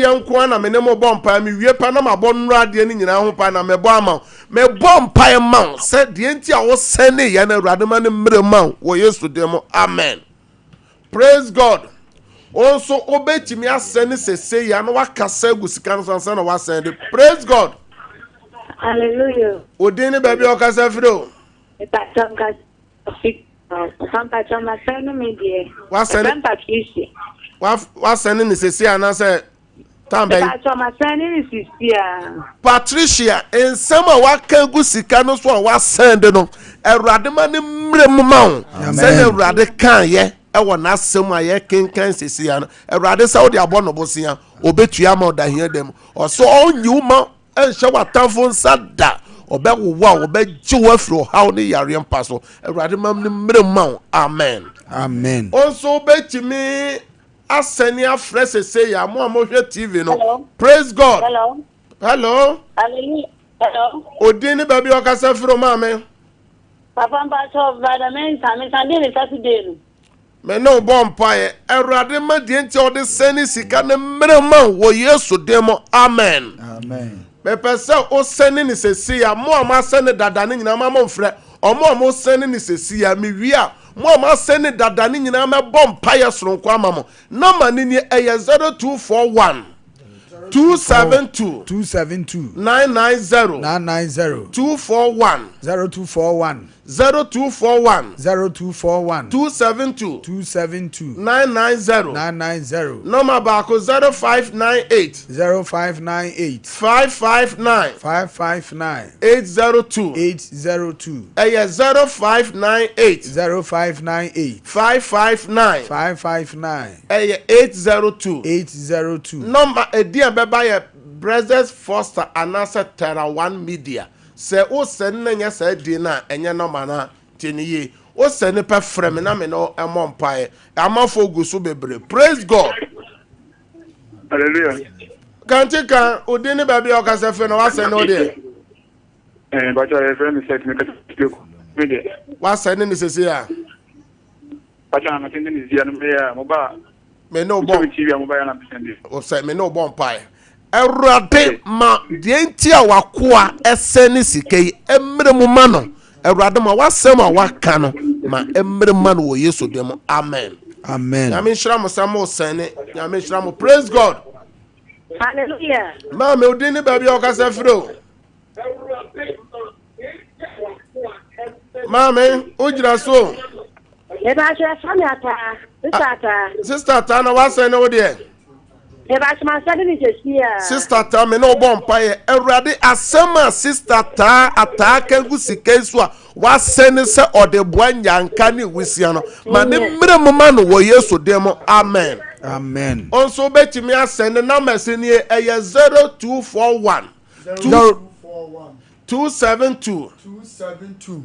S3: nko na me ne mo bom pa me wie pa na ma bo nra de ni nyina ho pa na me bo ama me bom pa ma se de enti a wo sene ya na Awurade ma ne mre ma wo Yesu dem amen. Praise God. Also obetimi asene sese ya na wakasa gusika no sansa na wasende. Praise God.
S6: Hallelujah.
S3: Odini baby o kasa fro.
S6: Sompa chama send me there.
S3: Wasene ni sese ana se tambe.
S6: Chama send ni sisia.
S3: Patricia ensema waka gusika no so wasende no. Awurade ma ne mrem ma wo. Se na Awurade kan ye ewo na asem aye kenkan sese ya no. Awurade sa wo de abono bosia obetua ma odahia dem. Oso onyiuma enhye watamfo nsada obewowa obejiwa fro how ne yare mpa so Awurade mam ne mrem amen.
S5: Amen.
S3: Also betimi aseni afrese say ya mo amohwe TV no.
S6: Hello.
S3: Praise God.
S6: Hello.
S3: Hello.
S6: Hallelujah. Hello.
S3: Odini baby o kasa fro mama.
S6: Papa mbacho brother men Sunday Saturday.
S3: Me no bomb pie Awurade ma de enti o de seni sika ne mrem wo Yesu dem amen.
S4: Amen.
S3: me pese o sene ni sesi ya mo ama sene dada ni nyina ma mo mfre omo sene ni sesi ya me wi a mo ma sene dada ni nyina ma bom paye soronko amamo na ma ni eye 0241 272 990 241
S5: 0241
S3: 272 990 number back 0598 559 802 eye 0598 559 eye 802 number edia beba ye Brothers Foster anasa Terra One Media se o sen na nya sa di na enye no mana tiniye o sen pe frem na me no emompa amafo gusu bebre. Praise God.
S8: Hallelujah.
S3: Kantika odini baby o kase fe no wase no de
S8: but your friend said me media
S3: wase ni sese ya
S8: but I'm attending is here mobile
S3: me no bon
S8: TV mobile na send
S3: o say me no bon pa Erade ma de nti a wakoa eseni sikei emre mu ma no Erade ma wasem a waka no ma emre ma no wo Yesu dem. Amen.
S5: Amen.
S3: Yami shira mo samo sene yami shira mo. Praise God.
S6: Hallelujah.
S3: Ma me odini baby o kasa fro ma me o jira so
S6: E ba je fami ata
S3: sister ta na wasene o de
S6: e ba ma sadi ni jesia
S3: sister ta me no bon paye Erade asema sister ta ataka gusike so a wasene se odeboa nyanka ne wisia no ma ne mmere mama no wo Yesu dem. Amen.
S5: Amen.
S3: Also betimi asende na meseni eye 0241 272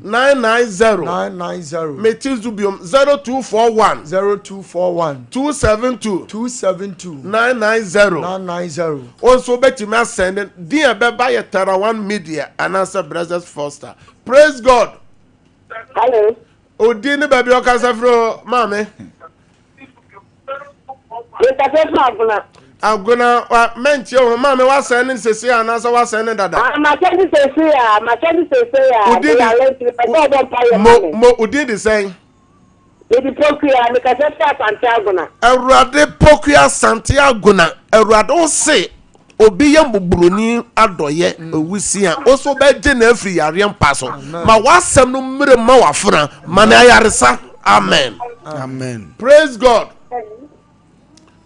S3: 990 metizubium 0241 272 990 also betimi asende dia beba ye Terra One Media anasa Brothers Foster. Praise God.
S6: Hello.
S3: Odini baby o kasafro mame Aguna mentie o mame wasan ni sese anasa wasan ni dada
S6: Ma sadi sese ya
S3: mo udidi sen
S6: Ebi pokuya me ka se Santiago.
S3: Erade pokuya Santiago na Erade o se obi ye mbubroni adoye ewusi a o so be je na afri yare mpa so ma wasam no mmere ma wafra ma na yaresa. Amen.
S5: Amen.
S3: Praise God.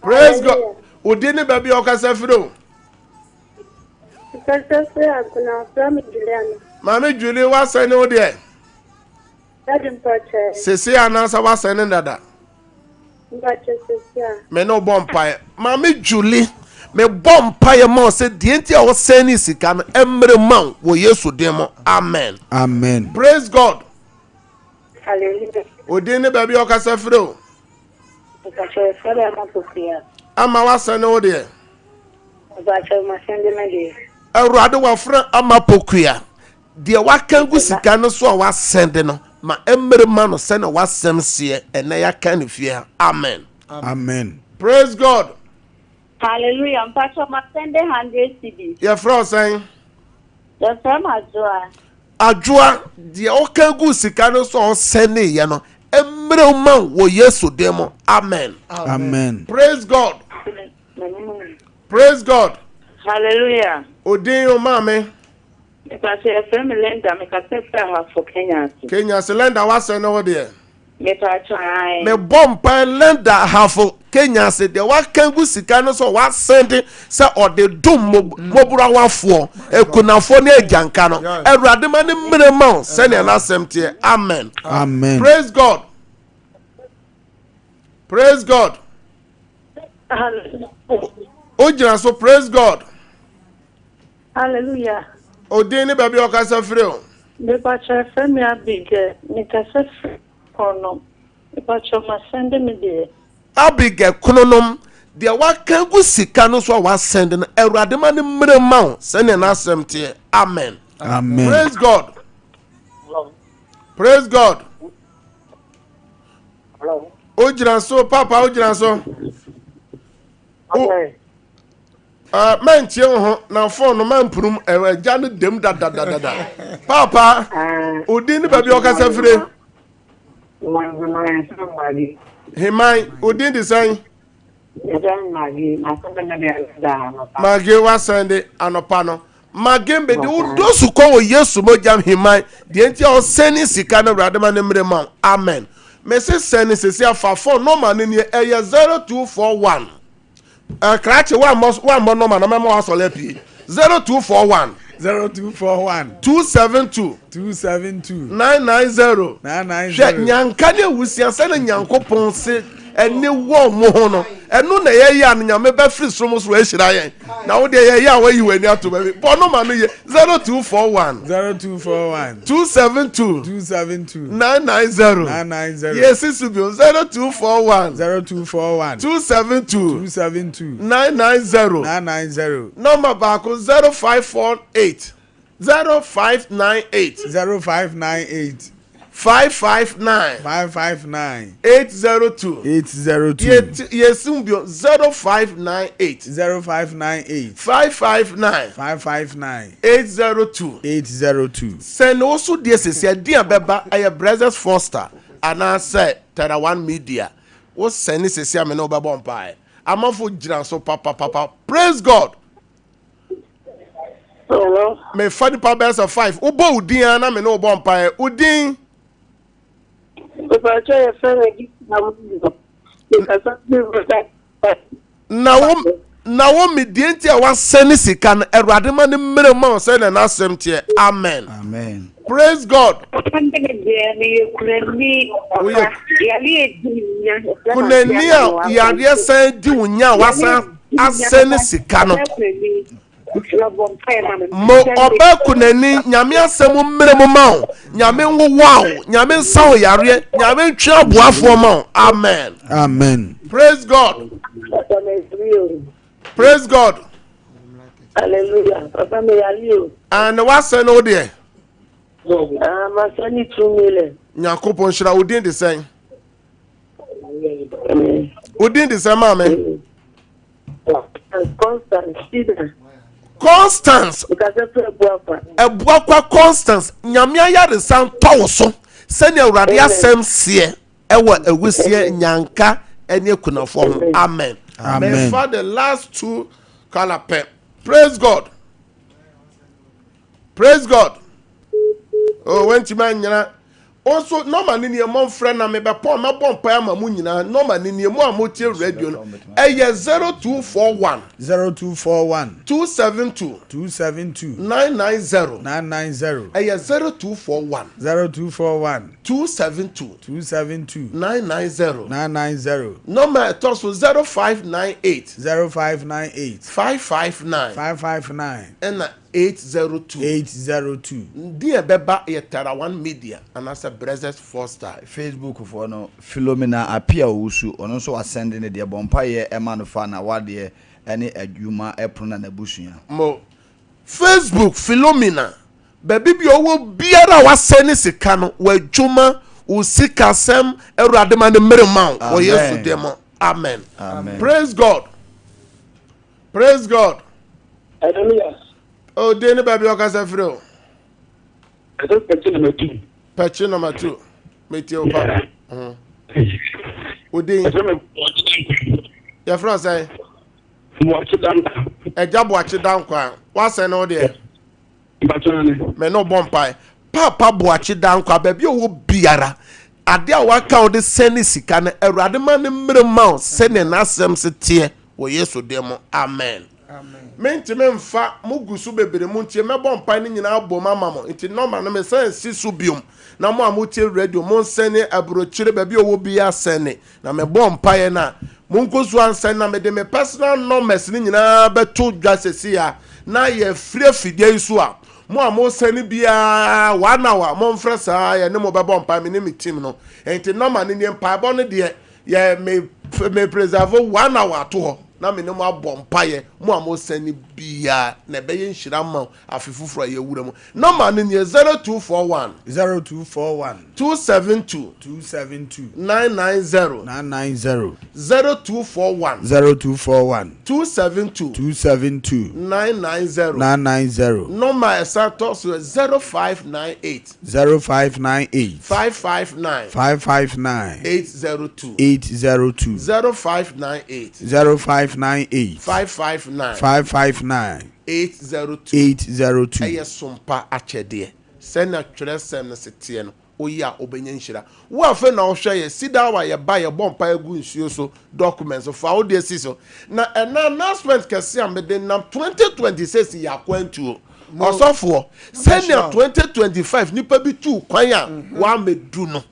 S3: Praise God. Udini baby okasa firo. Mami Julie wasane o de. Sese anasa wasane dada. Me no bompa. Mami Julie me bompa ye mo se die nti a wo sani sika no emre man wo Yesu dem. Amen.
S5: Amen.
S3: Praise God.
S6: Hallelujah.
S3: Udini baby okasa firo. Ama wasane o de. Erade wafra ama pokuya de wakangu sika no so wasende no ma emre ma no se na wasem se ena ya kan fie. Amen.
S5: Amen.
S3: Praise God.
S6: Hallelujah. Mpacho ma send 100 cedis.
S3: Your friend saying
S6: The from
S3: Adwoa de wakangu sika no so sende ye no emre ma wo Yesu dem. Amen.
S5: Amen.
S3: Praise God. Praise God.
S6: Hallelujah.
S3: Odin o mame
S6: Because a family lender make a sector for Kenya.
S3: Kenya cylinder wasane o de.
S6: Me try.
S3: Me bompa lender half Kenya se de wakangu sika no so wasende se ode dum mobura wafo ekunafo ne ajanka no Erade ma ne mmerema se ne na semte. Amen.
S5: Amen.
S3: Praise God. Praise God. Ojira so praise God.
S6: Hallelujah.
S3: Odini baby okasa freo.
S6: Me pacha family abige me ka se kono. Me pacha ma send me there.
S3: Abige kononom de wakangu sika no so wasende na Erade ma ne mmerema se ne na semte. Amen.
S5: Amen.
S3: Praise God. Praise God.
S8: Hello.
S3: Ojira so papa ojira so.
S8: Okay.
S3: man tie ho na phone no man purum agya no dem da papa odin ba bi okasa fire Himai odin de san magi wa sende anopa no magembe de udosu ko wo Yesu mojam himai de enti o seni sika no radema ne mrema amen me se seni se afa phone no man ni 0241 krache wa mo no man na memo asole pi 0241 272 990 nyanka de wusia se na nyankopon se eni wo mo ho no enu na ye ya nyame ba free sromo so ehira yen na wo de ye ya wa yi wani ato ba bi bono ma no ye 0241 272 990 yes subio 0241 272 990 number back 0598 0598 559 802 yes 0598 559 802 send also DSS dia beba aye brothers Foster and I say Tera One Media wo send sesi ame no beba mpa amafo gira so papa praise God.
S6: Hello.
S3: Me funny pa best of 5 ubo udin na me no bo mpa udin na wo medienti a waseni sika no Awurade ma ne mmere ma so na asem tie amen praise God kunani a yare san di wunya wasa aseni sika no mo oba kunani nyame asem mmere mo ma nyame nwowa nyame nsawo yare nyame ntwa boafo ma amen praise God
S6: hallelujah papa me yale
S3: and what's no there
S6: my son 2 million
S3: nyakopon shira odin de sen odin de sen ma me Constance ebuakwa Constance nyame ayare san towoso sene Awurade asem sie ewa ewusie nyanka ene kunafo amen for the last 2 color pen praise God oh when man nyina also normal ni mo friend na me be pon me bon pa ma mu nyina normal ni mo amotie radio no eye 0241 272 990 eye 0241 272 990 number to so 0598 559 and 802 dear beba ye Tera One Media and as a brothers Foster
S4: Facebook for no Philomena appear usu ono so ascending the bompa ye emanu fa na wade ene adwuma epro na busua
S3: mo Facebook Philomena baby bi owo biara wasene sika no wadwuma usika sem Awurade ma ne merema wo Yesu demo amen praise God
S6: hallelujah.
S3: Oh, Danny baby okasa free.
S8: I don't patch number 2.
S3: Patch number 2. Meet you pa. Odi. Your friend say.
S8: Watch it down.
S3: E jabo achi down kwa. What say no there? Me no bompai. Papa bo achi down kwa baby owo biara. Ade a waka o de seni sika na Awurade ma ne mrema sene na asem se tie wo Yesu demo amen. Menti memfa mugusu bebere muntie mebɔ mpa ni nyina abɔ mama mo nti normal no me sense su biom na mo amutie radio mo nsene abrochire ba bi owo bi asene na mebɔ mpa ye na munkosu ansene na me de me personal numbers ni nyina beto dwasesi ya na ye free fidie isu a mo amosene bia 1 hour mo mfresa ya ne mo bebɔ mpa me ni me team no nti normal ni mpa bɔ ne de ye me preserve 1 hour to ho na me no mo abɔ mpaye mo a mo send bia na be ye nhira ma afefufuro ye wura mu number no ne 0241 272 990 0241 272 990 number exacto so 0598 559 802 0598 559 802 eye sompa achede send na twere sem na setie no oya obenya nhira wo afa na ohwe ye Cedar wa ye ba ye bompa egu nsuo so documents so fa odi esi so na announcement kese amede na 2026 ya kwantuo osofo send na 2025 nipa bi tu kwan a wa medu no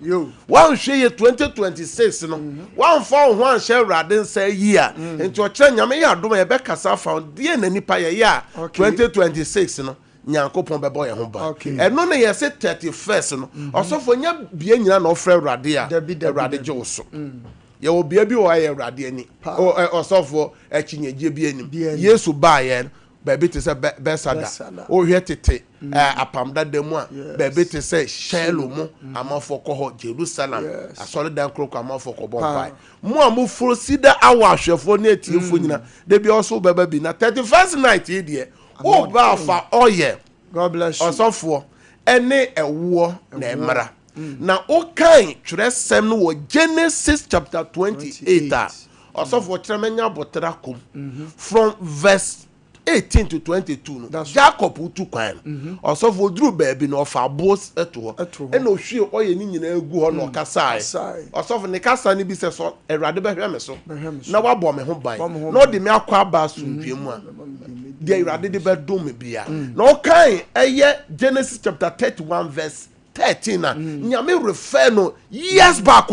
S3: wa nhwe ye 2026 no wa mfa ho anhye Awurade nsa yi a enti o kire nyame ya adom ye be kasa fa de na nipa ye ya 2026 no nyankopon bebo ye ho ba eno ne ye se 31st no osofo nya bia nyina na ofre Awurade a Awurade je wo so ye wo bia bi wo aye Awurade ani osofo achinyegye bi anim Yesu ba ye baby te say besada o hwe tete apamda demu a baby te say shelo mu amafo ko Jerusalem asole dan kroko amafo ko bompai mu amu fro Cedar awa hwefo na etiefo nyina de bi also baba bi na 31st night ye de o ba fa oye
S2: God bless you
S3: osofo ene ewo na emra na o kan twere sem no wo Genesis chapter 28 osofo tremenya botra kom from verse 18 to 22 no Jacob utu kwan osofo duru baabi no ofa boss eto e na ohwie oye ni nyina egu ho no kasai osofo ne kasa ni bi se so Awurade behwe me so na wabɔ me ho ban na odi me akwa aba sundwemu a de Awurade de bedom me bia na o kan eye Genesis chapter 31 verse 13 na nyame refer no years back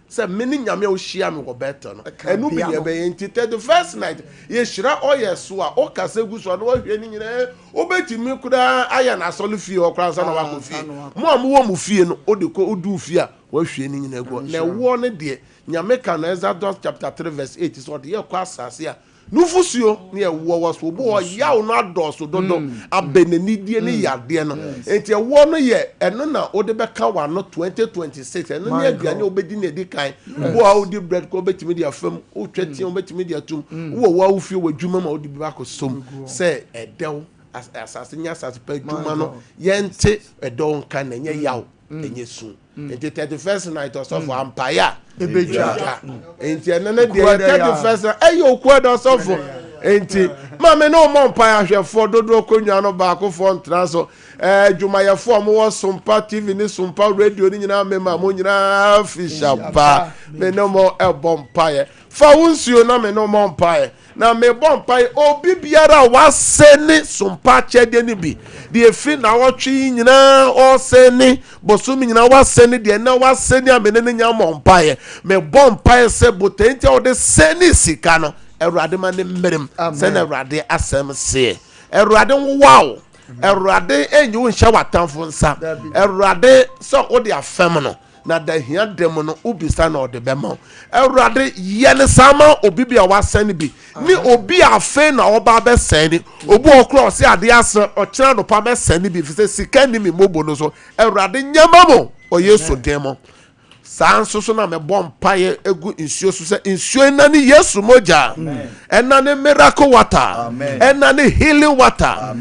S3: say many nyame o hia me go better no enu bi ye be enti 31st night ye hira oye so a o kasa gu so na wo hwe ni nyina o betimi kuda aya na asolu fie o kransa na wa ko fie mo am wo mu fie no o de ko odu fie a wo hwe ni nyina gu na wo ne de nyame ka na Exodus chapter 3 verse 8 so de ye kwa asase a nufusuo ne ewo waso bo yawo no adoso dodo abenenidie ne yade no enti ewo no ye eno na ode beka wa no 2026 eno ne aduane obedi ne dikan bo a odi bread ko betimi dia fam o tweti o betimi dia tum wo wa wo fie wadwuma ma odi bi ba ko som se edew asase nya asase pa dwuma no yente edew nka na nya yawo enye sun enti 31st night of empire ebeja enti enene de 31st eyo okwodo osofo enti mame no mo empire ahwefo dodo konwa no ba ko fo ntra so dwumayefo mo wo Sompa TV ni Sompa radio ni nyina mema mo nyina fishapa me no mo empire fa wonsuo na me no mo empire na me bompai obi biara waseni Sompa chede ni bi de efi na wotwe nyina o seni bosumi nyina waseni de na waseni amene nya bompai me bompai se botenti o de seni sika no Awurade ma ne mmerem se na Awurade asem se Awurade wow Awurade enyi wo nhya watamfo nsa Awurade so o de afem no na da hia dem no ubisa na ode bema Awurade yene sama obi bia wasani bi ni obi afe na oba be sani obu okro se ade ase o kira no pa be sani bi fise sika ni mi mobo no so Awurade nyama mo o Yesu demo sanso so na me bompaye egu nsuo so se nsuo na ni Yesu moja ena ni miracle water ena ni healing water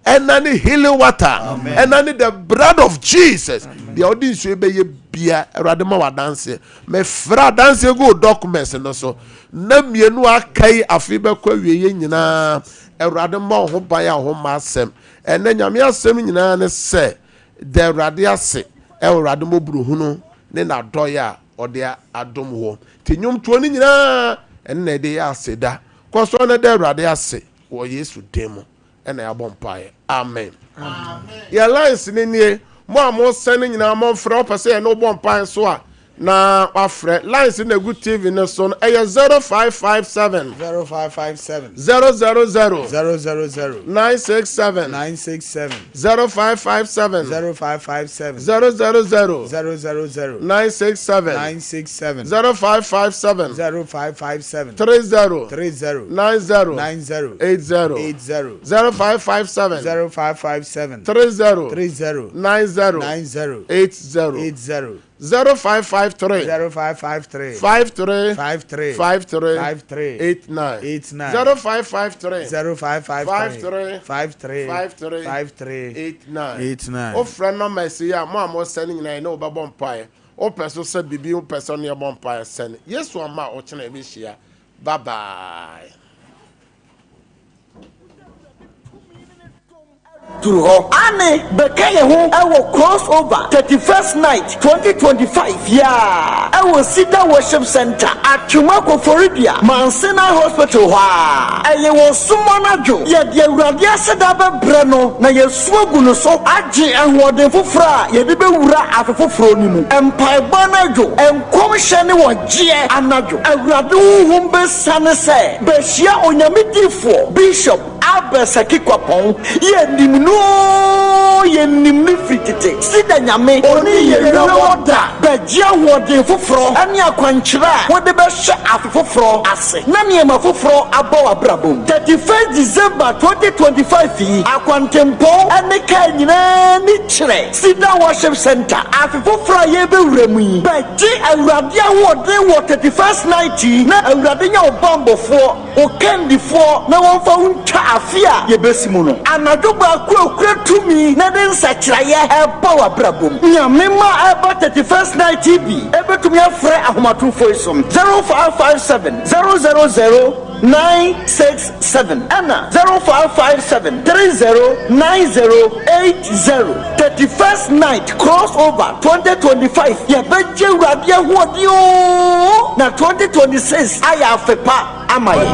S3: and any healing water and any the blood of Jesus the audience will be bia radema wa dance me fra dance go documents no so na mienu akai afi be kwa wieye nyina radema ho baya ho masem ene nyame asem nyina ne se the radiase rademo bruhunu ne na doya ode adom ho tinyum tuo ni nyina ene de ya Cedar koso ne de radiase wo Yesu demo ena ya bompae amen amen ya lines ni nie mo amo sene nyina mo fra opese no bompae so a na wafrɛ lines na egu TV ne so no ɛyɛ 0557
S5: 0557
S3: 000
S5: 000
S3: 967
S5: 967
S3: 0557
S5: 0557
S3: 000
S5: 000
S3: 967
S5: 967
S3: 0557
S5: 0557
S3: 30
S5: 30
S3: 90
S5: 90
S3: 80
S5: 80
S3: 0557
S5: 0557
S3: 30
S5: 30
S3: 90
S5: 90
S3: 80
S5: 80
S3: 0553
S5: 0553
S3: 53
S5: 53
S3: 53
S5: 53
S3: 89
S5: 89
S3: 0553
S5: 0553 53
S3: 53
S5: 53
S3: 89
S5: 89
S3: o friend number say ya mo amo sending na no ba bompae o person say bibi o person ne bompae send yes one ma o chena be hia bye bye
S9: Through Anne Bekaya home our crossover 31st night 2025 yeah our Cedar Worship Center at Chumako Florida Mansina Hospital I was Sumanajo ya dia uradia sedaba breno na yesuagu so age ahode fofra ye de bewura afofofro ni mu empire banajo enkom hye wo gie anajo awurade hum be sane se be hia onyamidifo bishop abesaki kwapon ye nimno ye nimni fritete sida nyame oni ye woda bejia wode foforo ani akwankyira wode be hye afofofro ase na niema foforo abawa brabom 31st December 2025 yi akwantempo ani ka nyina ni kire Cedar Worship Center afofofro ye be wuramu yi beji awurade awode wo 31st night na awurade nya obambofo okandifo na wonfa untwa afia ye besimu no anadogba akura tumi na den sakiraye eba wa brabom nyame ma eba 31st night bi ebetumi afre ahomatufo isom 0557 000 967 Anna 0557 309080 31st night crossover 2025 ya beje uradia huodio na 2026 aya afepa amaye